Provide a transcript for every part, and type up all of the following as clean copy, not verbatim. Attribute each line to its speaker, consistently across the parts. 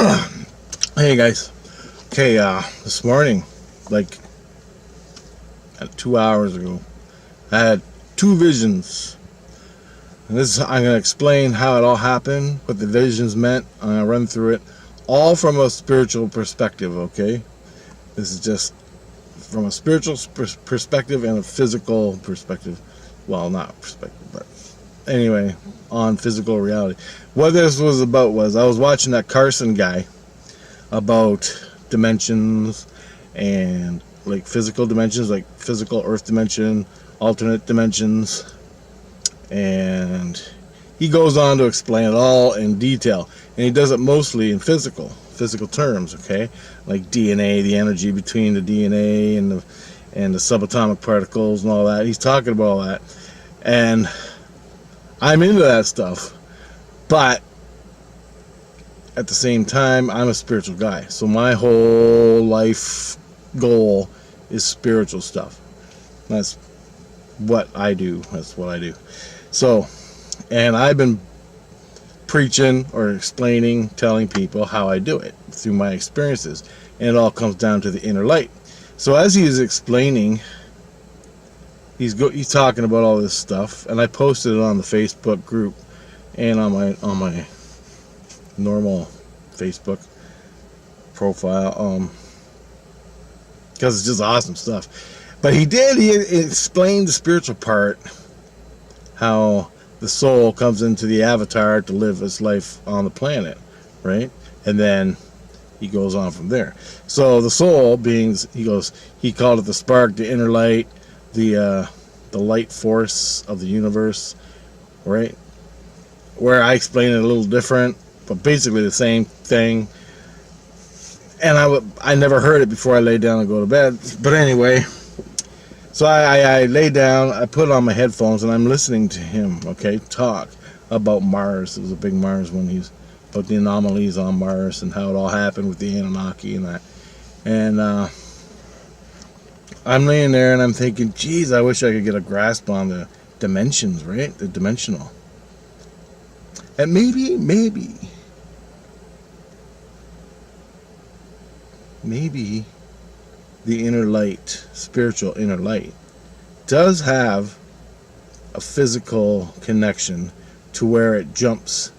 Speaker 1: Hey guys. Okay, this morning, like 2 hours ago, I had two visions. And I'm gonna explain how it all happened, what the visions meant. I'm gonna run through it, all from a spiritual perspective. Okay, this is just from a spiritual perspective and a physical perspective. Well, not perspective, but anyway, on physical reality. What this was about was I was watching that Carson guy about dimensions and like physical dimensions, like physical earth dimension, alternate dimensions, and he goes on to explain it all in detail, and he does it mostly in physical terms. Okay, like DNA, the energy between the DNA and the subatomic particles and all that. He's talking about all that, and I'm into that stuff, but at the same time, I'm a spiritual guy. So my whole life goal is spiritual stuff. That's what I do. So, and I've been preaching or explaining, telling people how I do it through my experiences. And it all comes down to the inner light. So as he is explaining, he's talking about all this stuff, and I posted it on the Facebook group and on my normal Facebook profile, because it's just awesome stuff. But he explained the spiritual part, how the soul comes into the avatar to live its life on the planet, right? And then he goes on from there. So the soul beings, he called it the spark, the inner light, the light force of the universe, right? Where I explain it a little different, but basically the same thing. And I never heard it before I lay down and go to bed. But anyway, so I lay down, I put on my headphones, and I'm listening to him, okay, talk about Mars. It was a big Mars one. He's about the anomalies on Mars and how it all happened with the Anunnaki and that. And I'm laying there and I'm thinking, geez, I wish I could get a grasp on the dimensions, right? The dimensional. And maybe the inner light, spiritual inner light, does have a physical connection to where it jumps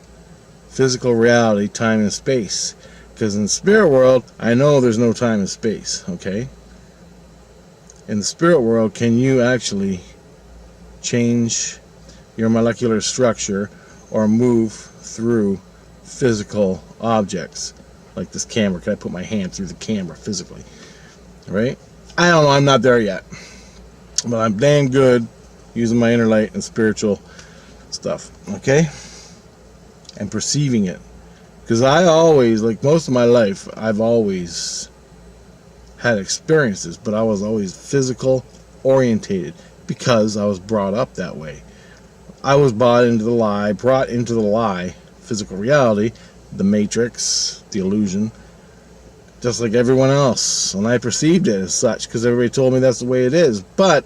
Speaker 1: physical reality, time and space. Because in the spirit world, I know there's no time and space, okay? In the spirit world, can you actually change your molecular structure or move through physical objects? Like this camera, can I put my hand through the camera physically? Right? I don't know, I'm not there yet. But I'm dang good using my inner light and spiritual stuff, okay? And perceiving it. Because I always, like most of my life, I've always had experiences, but I was always physical orientated because I was brought up that way. I was brought into the lie, physical reality, the Matrix, the illusion, just like everyone else. And I perceived it as such because everybody told me that's the way it is. But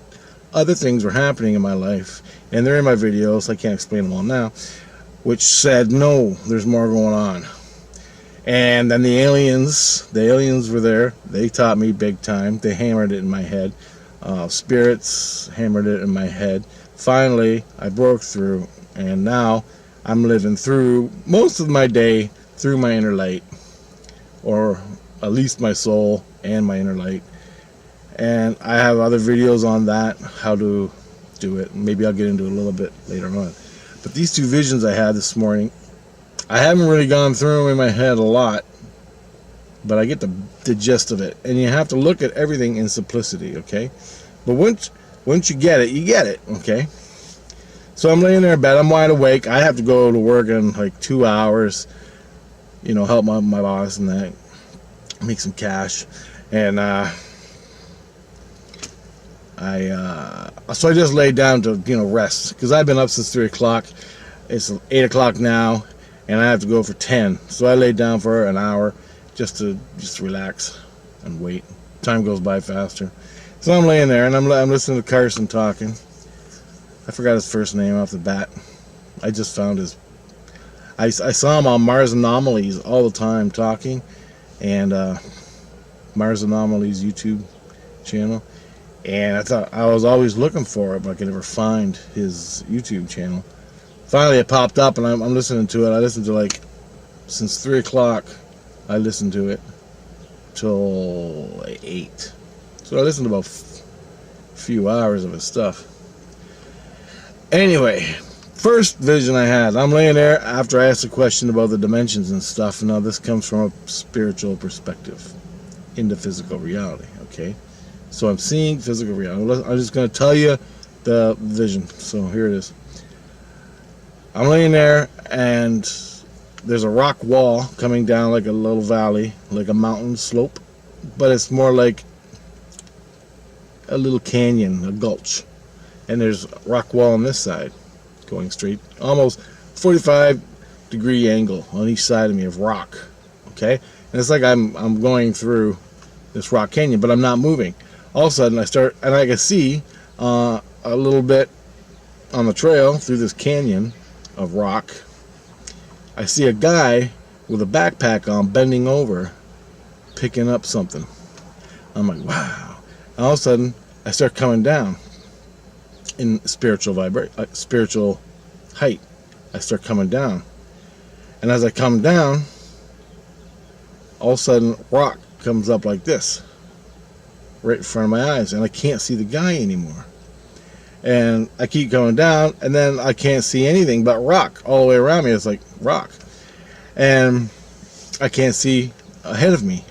Speaker 1: other things were happening in my life, and they're in my videos, I can't explain them all now, which said, no, there's more going on. And then the aliens were there. They taught me big time. They hammered it in my head. Spirits hammered it in my head. Finally, I broke through, and now I'm living through most of my day through my inner light, or at least my soul and my inner light. And I have other videos on that, how to do it. Maybe I'll get into it a little bit later on. But these two visions I had this morning, I haven't really gone through them in my head a lot, but I get the gist of it. And you have to look at everything in simplicity, okay? But once you get it, okay? So I'm laying there in bed, I'm wide awake. I have to go to work in like 2 hours, help my boss and that, make some cash. And so I just laid down to, rest, because I've been up since 3 o'clock. It's 8 o'clock now, and I have to go for 10. So I laid down for an hour just to relax and wait. Time goes by faster. So I'm laying there, and I'm listening to Carson talking. I forgot his first name off the bat. I just found I saw him on Mars Anomalies all the time talking, and Mars Anomalies YouTube channel. And I thought I was always looking for it, but I could never find his YouTube channel. Finally, it popped up, and I'm listening to it. I listened to like since 3 o'clock. I listened to it till 8. So I listened to about a few hours of his stuff. Anyway, first vision I had, I'm laying there after I asked a question about the dimensions and stuff. And now this comes from a spiritual perspective into physical reality. Okay, so I'm seeing physical reality. I'm just going to tell you the vision. So here it is. I'm laying there, and there's a rock wall coming down like a little valley, like a mountain slope, but it's more like a little canyon, a gulch. And there's a rock wall on this side, going straight, almost 45-degree angle on each side of me of rock. Okay, and it's like I'm going through this rock canyon, but I'm not moving. All of a sudden, I start, and I can see a little bit on the trail through this canyon of rock. I see a guy with a backpack on, bending over, picking up something. I'm like, wow. And all of a sudden, I start coming down in spiritual height. I start coming down, and as I come down, all of a sudden, rock comes up like this, right in front of my eyes, and I can't see the guy anymore. And I keep going down, and then I can't see anything but rock all the way around me. It's like rock, and I can't see ahead of me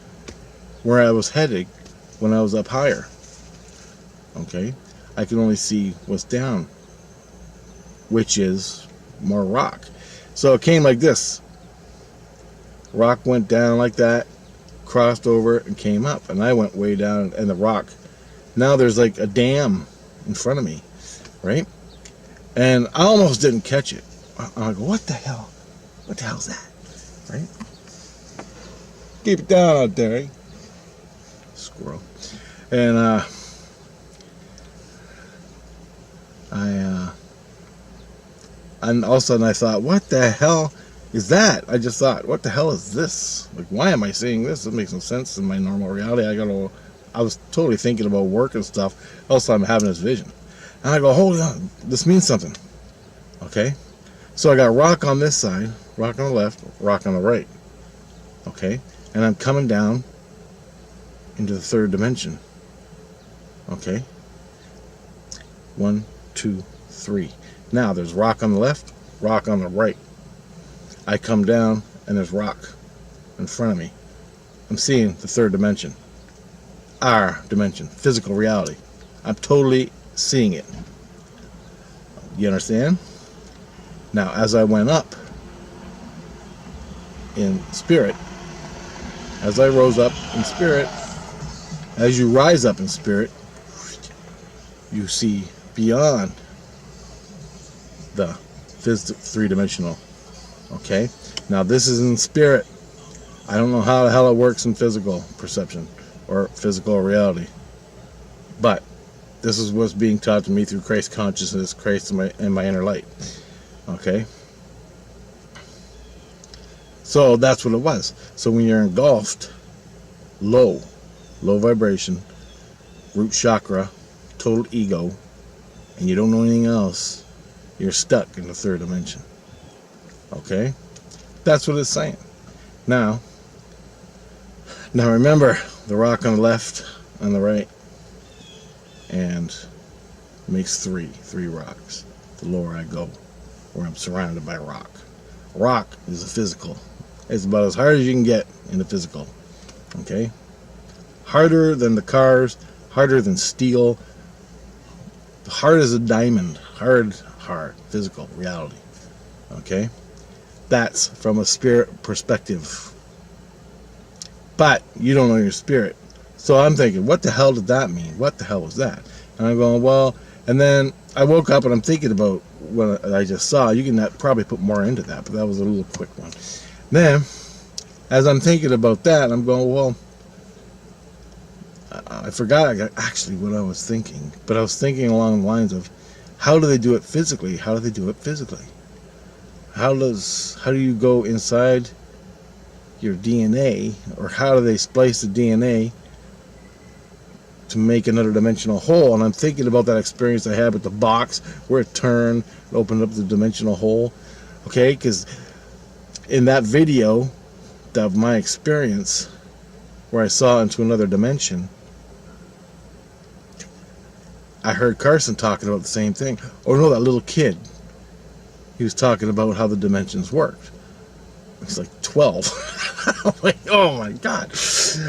Speaker 1: where I was headed when I was up higher. Okay, I can only see what's down, which is more rock. So it came like this. Rock went down like that, crossed over, and came up, and I went way down, and the rock, now there's like a dam in front of me, right? And I almost didn't catch it. I'm like, what the hell? What the hell's that? Right? Keep it down out there, eh? Squirrel. And and all of a sudden I thought, what the hell is that? I just thought, what the hell is this? Like, why am I seeing this? It makes no sense in my normal reality. I was totally thinking about work and stuff. All of a sudden I'm having this vision. And I go, hold on, this means something. Okay? So I got rock on this side, rock on the left, rock on the right. Okay? And I'm coming down into the third dimension. Okay? 1, 2, 3. Now there's rock on the left, rock on the right. I come down, and there's rock in front of me. I'm seeing the third dimension. Our dimension, physical reality. I'm totally seeing it. You understand? Now, as I went up in spirit, as I rose up in spirit, as you rise up in spirit, you see beyond the three-dimensional. Okay? Now, this is in spirit. I don't know how the hell it works in physical perception or physical reality. But this is what's being taught to me through Christ consciousness, Christ and my inner light. Okay? So that's what it was. So when you're engulfed, low vibration, root chakra, total ego, and you don't know anything else, you're stuck in the third dimension. Okay? That's what it's saying. Now remember, the rock on the left and the right, and it makes three rocks. The lower I go, where I'm surrounded by rock. Rock is a physical. It's about as hard as you can get in the physical. Okay? Harder than the cars, harder than steel. Hard as a diamond. Hard, physical reality. Okay? That's from a spirit perspective. But you don't know your spirit. So I'm thinking, what the hell did that mean? What the hell was that? And I'm going, well, and then I woke up and I'm thinking about what I just saw. You can probably put more into that, but that was a little quick one. Then, as I'm thinking about that, I'm going, well, I forgot actually what I was thinking, but I was thinking along the lines of, how do they do it physically? How do they do it physically? How do you go inside your DNA, or how do they splice the DNA to make another dimensional hole? And I'm thinking about that experience I had with the box where it turned, it opened up the dimensional hole. Okay, because in that video of my experience where I saw into another dimension, I heard Carson talking about the same thing. Or no, that little kid. He was talking about how the dimensions worked. He's like 12. I'm like, oh my god.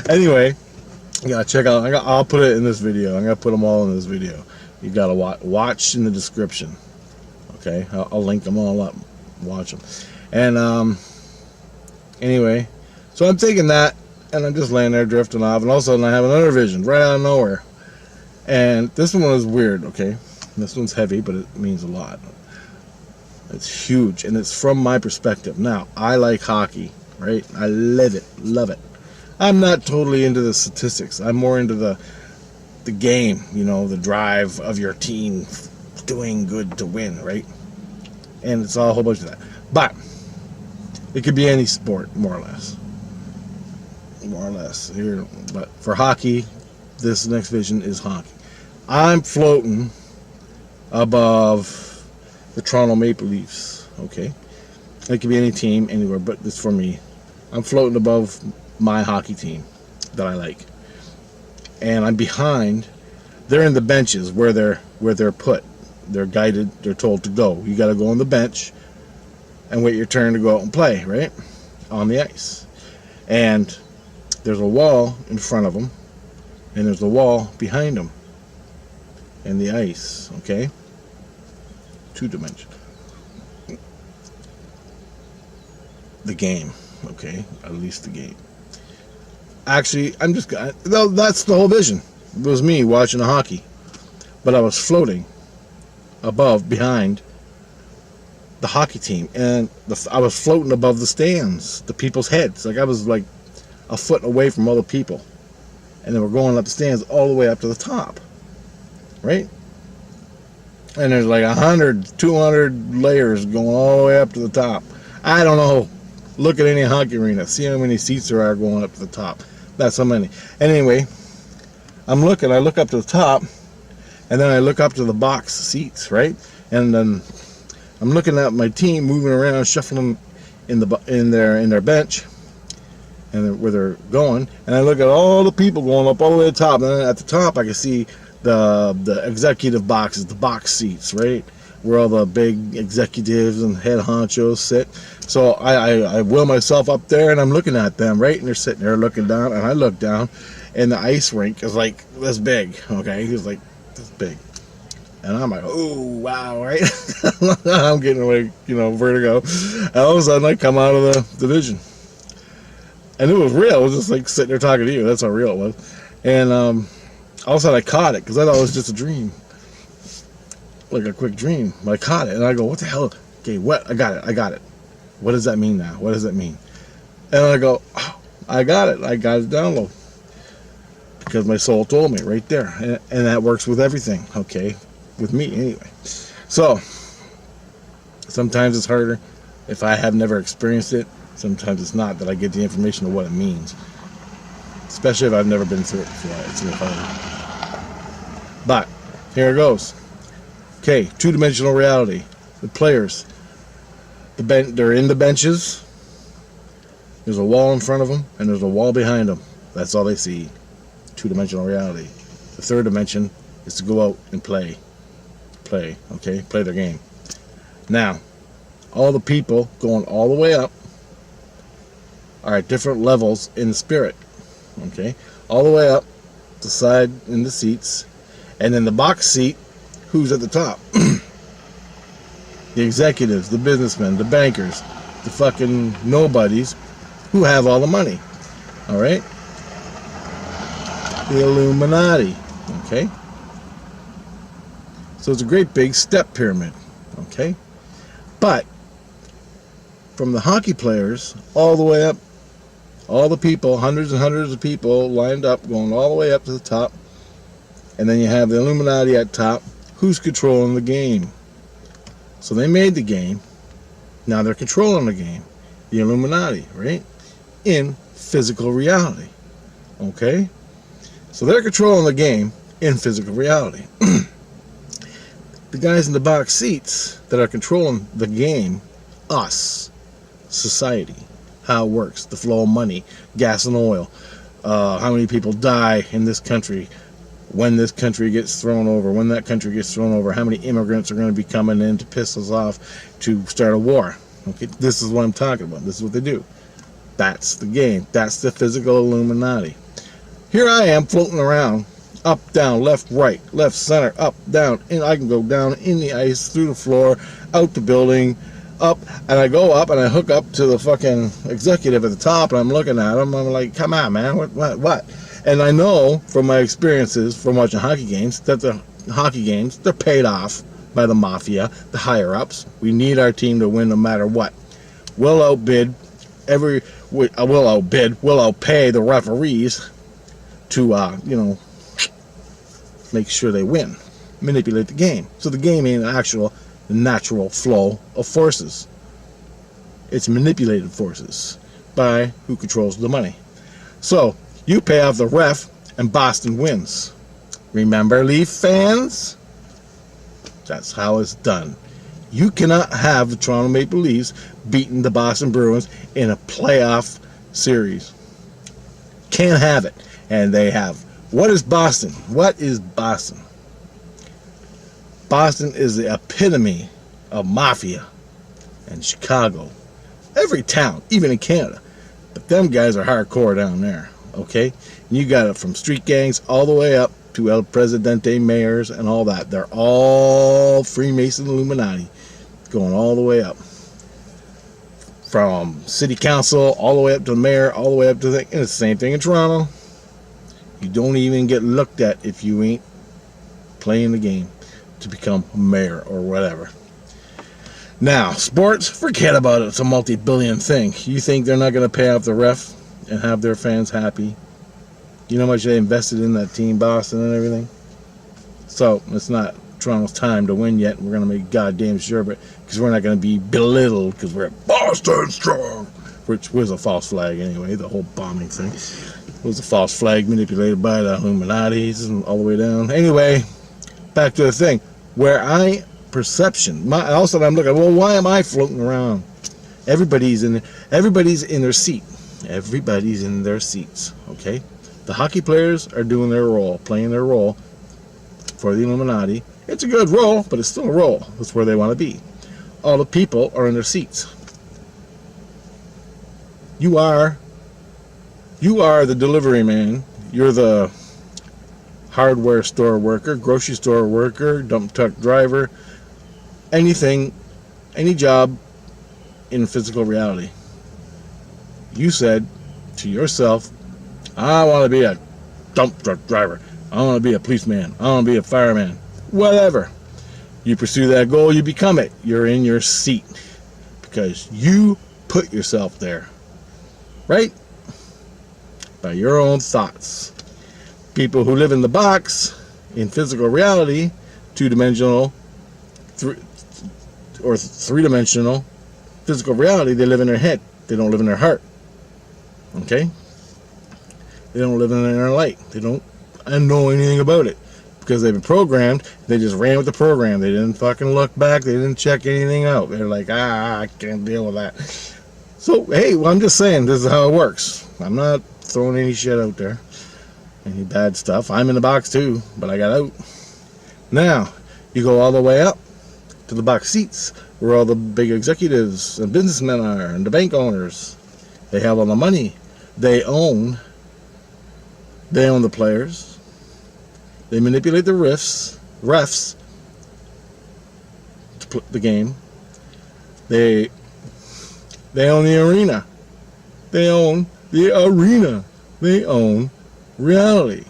Speaker 1: Anyway, you gotta check out. I'll put it in this video. I'm gonna put them all in this video. You gotta watch in the description. Okay, I'll link them all up. Watch them. And anyway, so I'm taking that, and I'm just laying there drifting off, and all of a sudden I have another vision right out of nowhere. And this one is weird, okay? This one's heavy, but it means a lot. It's huge, and it's from my perspective. Now, I like hockey, right? I live it, love it. I'm not totally into the statistics. I'm more into the game, you know, the drive of your team doing good to win, right? And it's all a whole bunch of that. But it could be any sport, more or less. More or less. Here, but for hockey, this next vision is hockey. I'm floating above the Toronto Maple Leafs, okay? It could be any team, anywhere, but it's for me. I'm floating above my hockey team that I like. And I'm behind, they're in the benches where they're put. They're guided, they're told to go. You got to go on the bench and wait your turn to go out and play, right? On the ice. And there's a wall in front of them, and there's a wall behind them. And the ice, okay? 2 dimension. The game, okay? At least the game. Actually, that's the whole vision. It was me watching the hockey. But I was floating above, behind the hockey team. And I was floating above the stands, the people's heads. Like I was like a foot away from other people. And they were going up the stands all the way up to the top. Right? And there's like 100, 200 layers going all the way up to the top. I don't know. Look at any hockey arena. See how many seats there are going up to the top. That's how many. And anyway, I look up to the top, and then I look up to the box seats, right? And then I'm looking at my team moving around, shuffling in their bench, and where they're going. And I look at all the people going up all the way to the top. And then at the top, I can see the executive boxes, the box seats, right, where all the big executives and head honchos sit. So I wheel myself up there, and I'm looking at them, right, and they're sitting there looking down, and I look down, and the ice rink is like this big, okay? He's like this big, and I'm like, oh wow, right? I'm getting away, vertigo, and all of a sudden I come out of the division, and it was real. It was just like sitting there talking to you. That's how real it was. And all of a sudden I caught it, because I thought it was just a dream, like a quick dream. But I caught it, and I go, what the hell? Okay, what? I got it. What does that mean now? What does that mean? And I go, oh, I got it download, because my soul told me right there. And that works with everything, okay? With me, anyway. So, sometimes it's harder if I have never experienced it. Sometimes it's not, that I get the information of what it means. Especially if I've never been through it before. It's a little harder. But, here it goes. Okay, 2-dimensional reality. The players, they're in the benches. There's a wall in front of them, and there's a wall behind them. That's all they see. 2-dimensional reality. The 3rd dimension is to go out and play. Play their game. Now, all the people going all the way up are at different levels in the spirit. Okay, all the way up the side in the seats, and then the box seat, who's at the top? The executives, the businessmen, the bankers, the fucking nobodies who have all the money. All right, the Illuminati. Okay, so it's a great big step pyramid. Okay, but from the hockey players all the way up, all the people, hundreds and hundreds of people lined up, going all the way up to the top. And then you have the Illuminati at top. Who's controlling the game? So they made the game, Now they're controlling the game. The Illuminati, right? In physical reality. Okay? So they're controlling the game in physical reality. The guys in the box seats that are controlling the game, us, society, how it works, the flow of money, gas and oil, how many people die in this country, when this country gets thrown over, when that country gets thrown over, how many immigrants are going to be coming in to piss us off to start a war. Okay, this is what I'm talking about. This is what they do. That's the game. That's the physical Illuminati. Here I am floating around, up, down, left, right, left, center, up, down, and I can go down in the ice, through the floor, out the building, up, and I go up and I hook up to the fucking executive at the top, and I'm looking at him. I'm like, come on, man, what? And I know from my experiences from watching hockey games that the hockey games, they're paid off by the mafia, the higher-ups. We need our team to win no matter what. We'll outpay the referees to, make sure they win, manipulate the game. So the game ain't an actual natural flow of forces. It's manipulated forces by who controls the money. So you pay off the ref and Boston wins. Remember, Leaf fans? That's how it's done. You cannot have the Toronto Maple Leafs beating the Boston Bruins in a playoff series. Can't have it. And they have. What is Boston? What is Boston? Boston is the epitome of mafia and Chicago. Every town, even in Canada. But them guys are hardcore down there, okay? And you got it from street gangs all the way up to El Presidente mayors and all that. They're all Freemason Illuminati going all the way up. From city council all the way up to the mayor, all the way up to the... And it's the same thing in Toronto. You don't even get looked at if you ain't playing the game to become mayor or whatever. Now, sports, forget about it. It's a multi-billion thing. You think they're not going to pay off the ref and have their fans happy? You know how much they invested in that team, Boston, and everything? So, it's not Toronto's time to win yet. We're going to make goddamn sure, but because we're not going to be belittled because we're Boston strong, which was a false flag anyway, the whole bombing thing. It was a false flag manipulated by the Illuminatis and all the way down. Anyway, back to the thing. Where perception. Also, I'm looking, well, why am I floating around? Everybody's in their seat. Everybody's in their seats, okay? The hockey players are doing their role, playing their role for the Illuminati. It's a good role, but it's still a role. That's where they want to be. All the people are in their seats. You are the delivery man. You're the hardware store worker, grocery store worker, dump truck driver, anything, any job in physical reality. You said to yourself, I want to be a dump truck driver. I want to be a policeman. I want to be a fireman. Whatever. You pursue that goal, you become it. You're in your seat because you put yourself there. Right? By your own thoughts. People who live in the box, in physical reality, two-dimensional, or three-dimensional physical reality, they live in their head. They don't live in their heart. Okay? They don't live in their light. They don't know anything about it. Because they've been programmed, they just ran with the program. They didn't fucking look back. They didn't check anything out. They're like, I can't deal with that. So, hey, well, I'm just saying, this is how it works. I'm not throwing any shit out there. Any bad stuff. I'm in the box too, but I got out. Now, you go all the way up to the box seats, where all the big executives and businessmen are, and the bank owners. They have all the money. They own the players. They manipulate the refs to play the game. They own the arena. They own the arena. They own reality,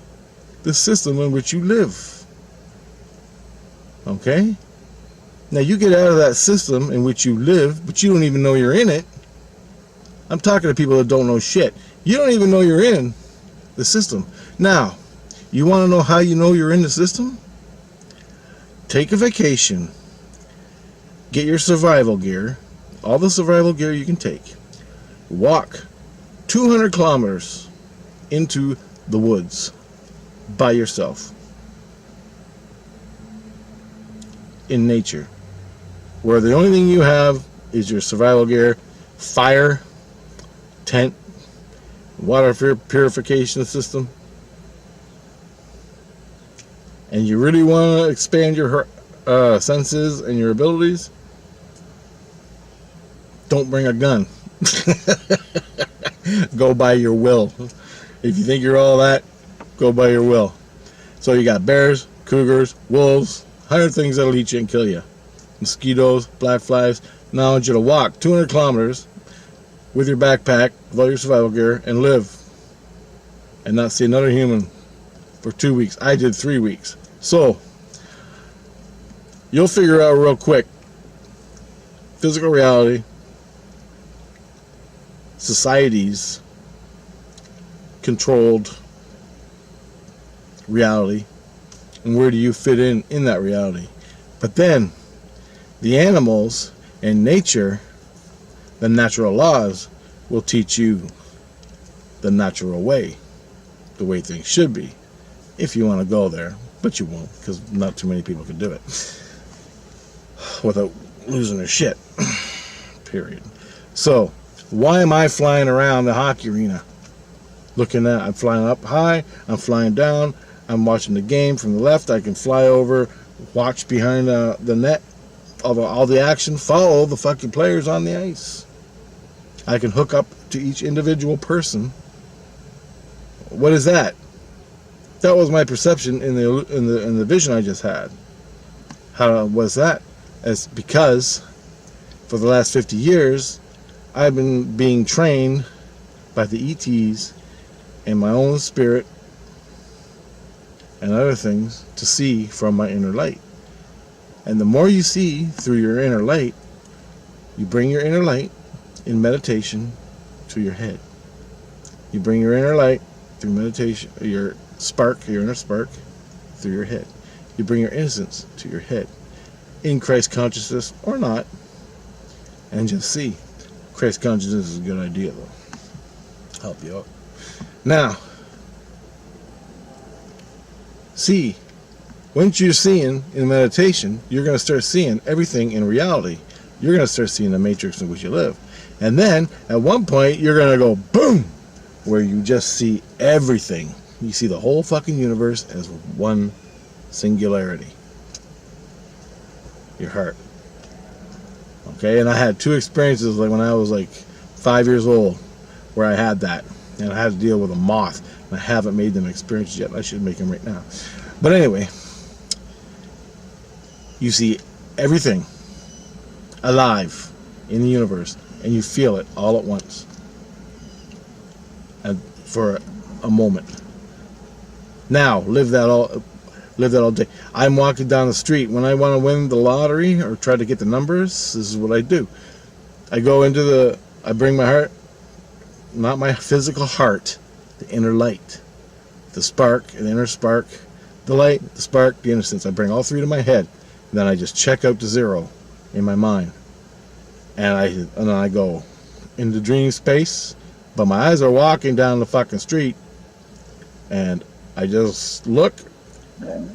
Speaker 1: the system in which you live. Okay? Now you get out of that system in which you live, but you don't even know you're in it. I'm talking to people that don't know shit. You don't even know you're in the system. Now, you want to know how you know you're in the system? Take a vacation. Get your survival gear. all the survival gear you can take, walk 200 kilometers into the woods by yourself in nature, where the only thing you have is your survival gear, fire, tent, water purification system, and you really want to expand your senses and your abilities, don't bring a gun. Go by your will. If you think you're all that, go by your will. So you got bears, cougars, wolves, 100 things that'll eat you and kill you. Mosquitoes, black flies. Now I want you to walk 200 kilometers with your backpack, with all your survival gear, and live. And not see another human for 2 weeks. I did 3 weeks. So, you'll figure out real quick. Physical reality, society's controlled reality, and where do you fit in that reality. But then the animals and nature, the natural laws, will teach you the natural way, the way things should be, if you want to go there. But you won't, because not too many people can do it without losing their shit. Period. So why am I flying around the hockey arena? I'm flying up high, I'm flying down, I'm watching the game from the left. I can fly over, watch behind the net of all the action, follow the fucking players on the ice. I can hook up to each individual person. What is that? That was my perception in the vision I just had. How was that? It's because for the last 50 years I've been being trained by the ETs and my own spirit and other things to see from my inner light. And the more you see through your inner light, you bring your inner light in meditation to your head. You bring your inner light through meditation, your inner spark, through your head. You bring your innocence to your head, in Christ consciousness or not, and just see. Christ consciousness is a good idea, though. Help you out. Now, see, once you're seeing in meditation, you're going to start seeing everything in reality. You're going to start seeing the matrix in which you live. And then, at one point, you're going to go boom, where you just see everything. You see the whole fucking universe as one singularity. Your heart. Okay, and I had 2 experiences like when I was like 5 years old where I had that. And I had to deal with a moth. And I haven't made them experiences yet. I should make them right now. But anyway, you see everything alive in the universe, and you feel it all at once, and for a moment. Now live that all day. I'm walking down the street when I want to win the lottery or try to get the numbers. This is what I do. I bring my heart, not my physical heart, the inner light, the spark, the inner spark, the light, the spark, the innocence. I bring all 3 to my head, and then I just check out to 0 in my mind, and then I go into dream space, but my eyes are walking down the fucking street, and I just look, and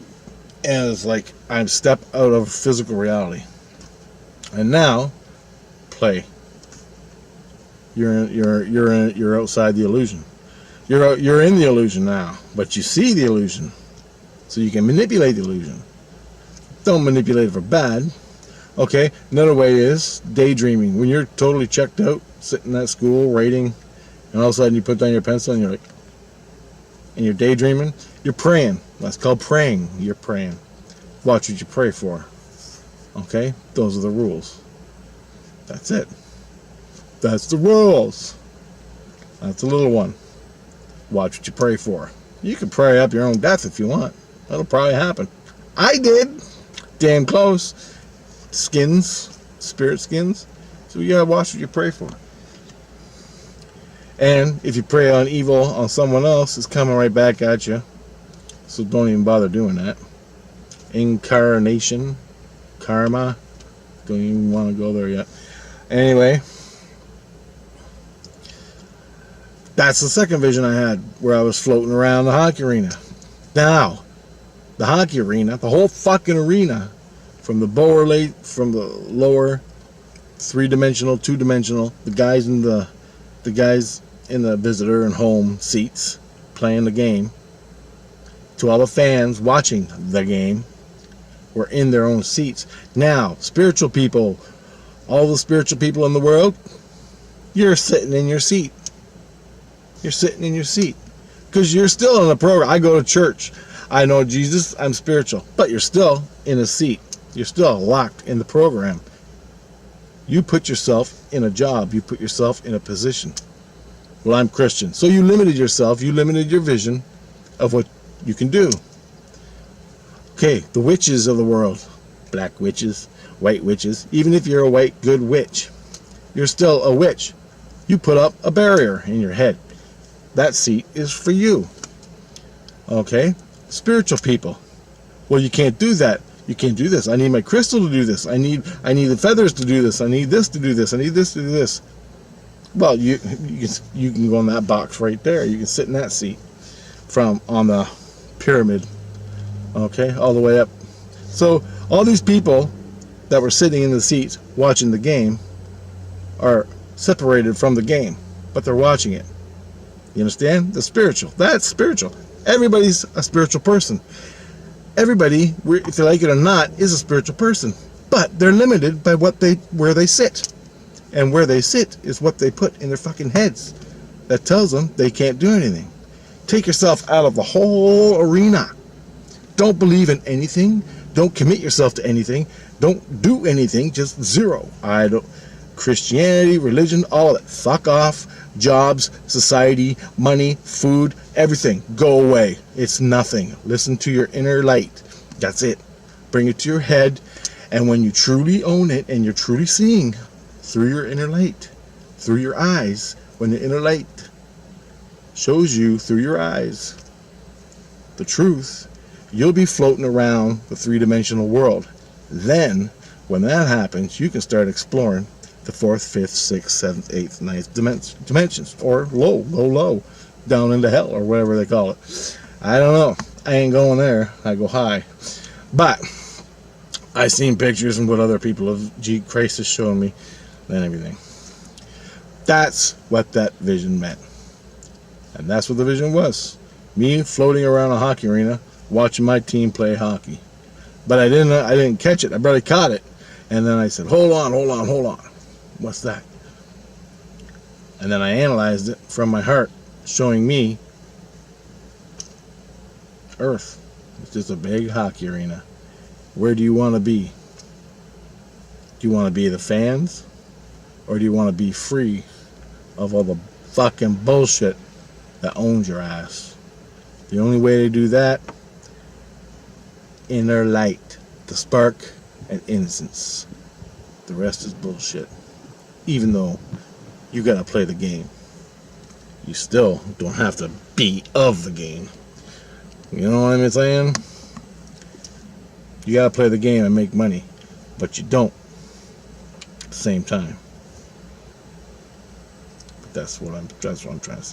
Speaker 1: it's like I'm step out of physical reality. And now, play. You're outside the illusion. You're in the illusion now, but you see the illusion, so you can manipulate the illusion. Don't manipulate it for bad. Okay. Another way is daydreaming. When you're totally checked out, sitting at school writing, and all of a sudden you put down your pencil and you're daydreaming. You're praying. That's called praying. You're praying. Watch what you pray for. Okay? Those are the rules. That's it. That's the rules. That's a little one. Watch what you pray for. You can pray up your own death if you want. That'll probably happen. I did. Damn close. Skins. Spirit skins. So you gotta watch what you pray for. And if you pray on evil on someone else, it's coming right back at you. So don't even bother doing that. Incarnation. Karma. Don't even want to go there yet. Anyway, that's the second vision I had, where I was floating around the hockey arena. Now, the hockey arena, the whole fucking arena, from the lower 3-dimensional, 2-dimensional, the guys in the visitor and home seats playing the game, to all the fans watching the game, were in their own seats. Now, spiritual people, all the spiritual people in the world, you're sitting in your seat. You're sitting in your seat. Because you're still in the program. I go to church. I know Jesus. I'm spiritual. But you're still in a seat. You're still locked in the program. You put yourself in a job. You put yourself in a position. Well, I'm Christian. So you limited yourself. You limited your vision of what you can do. Okay, the witches of the world. Black witches, white witches. Even if you're a white, good witch, you're still a witch. You put up a barrier in your head. That seat is for you. Okay? Spiritual people. Well, you can't do that. You can't do this. I need my crystal to do this. I need the feathers to do this. I need this to do this. I need this to do this. Well, you can go in that box right there. You can sit in that seat on the pyramid. Okay? All the way up. So, all these people that were sitting in the seats watching the game are separated from the game, but they're watching it. You understand? The spiritual. That's spiritual. Everybody's a spiritual person. Everybody, if they like it or not, is a spiritual person. But they're limited by where they sit. And where they sit is what they put in their fucking heads. That tells them they can't do anything. Take yourself out of the whole arena. Don't believe in anything. Don't commit yourself to anything. Don't do anything. Just zero. Christianity, religion, all of it. Fuck off. Jobs, society, money, food, everything. Go away. It's nothing. Listen to your inner light. That's it. Bring it to your head. And when you truly own it and you're truly seeing through your inner light, through your eyes, when the inner light shows you through your eyes the truth, you'll be floating around the 3-dimensional world. Then, when that happens, you can start exploring the 4th, 5th, 6th, 7th, 8th, 9th dimensions, or go low, down into hell, or whatever they call it. I don't know. I ain't going there. I go high. But I've seen pictures and what other people of Christ has shown me and everything. That's what that vision meant. And that's what the vision was. Me floating around a hockey arena, watching my team play hockey. But I didn't catch it. I barely caught it. And then I said, hold on. What's that? And then I analyzed it from my heart, showing me Earth. It's just a big hockey arena. Where do you want to be? Do you want to be the fans? Or do you want to be free of all the fucking bullshit that owns your ass? The only way to do that, inner light, the spark and innocence. The rest is bullshit. Even though you gotta play the game, you still don't have to be of the game. You know what I'm saying? You gotta play the game and make money, but you don't at the same time. But that's what I'm trying to say.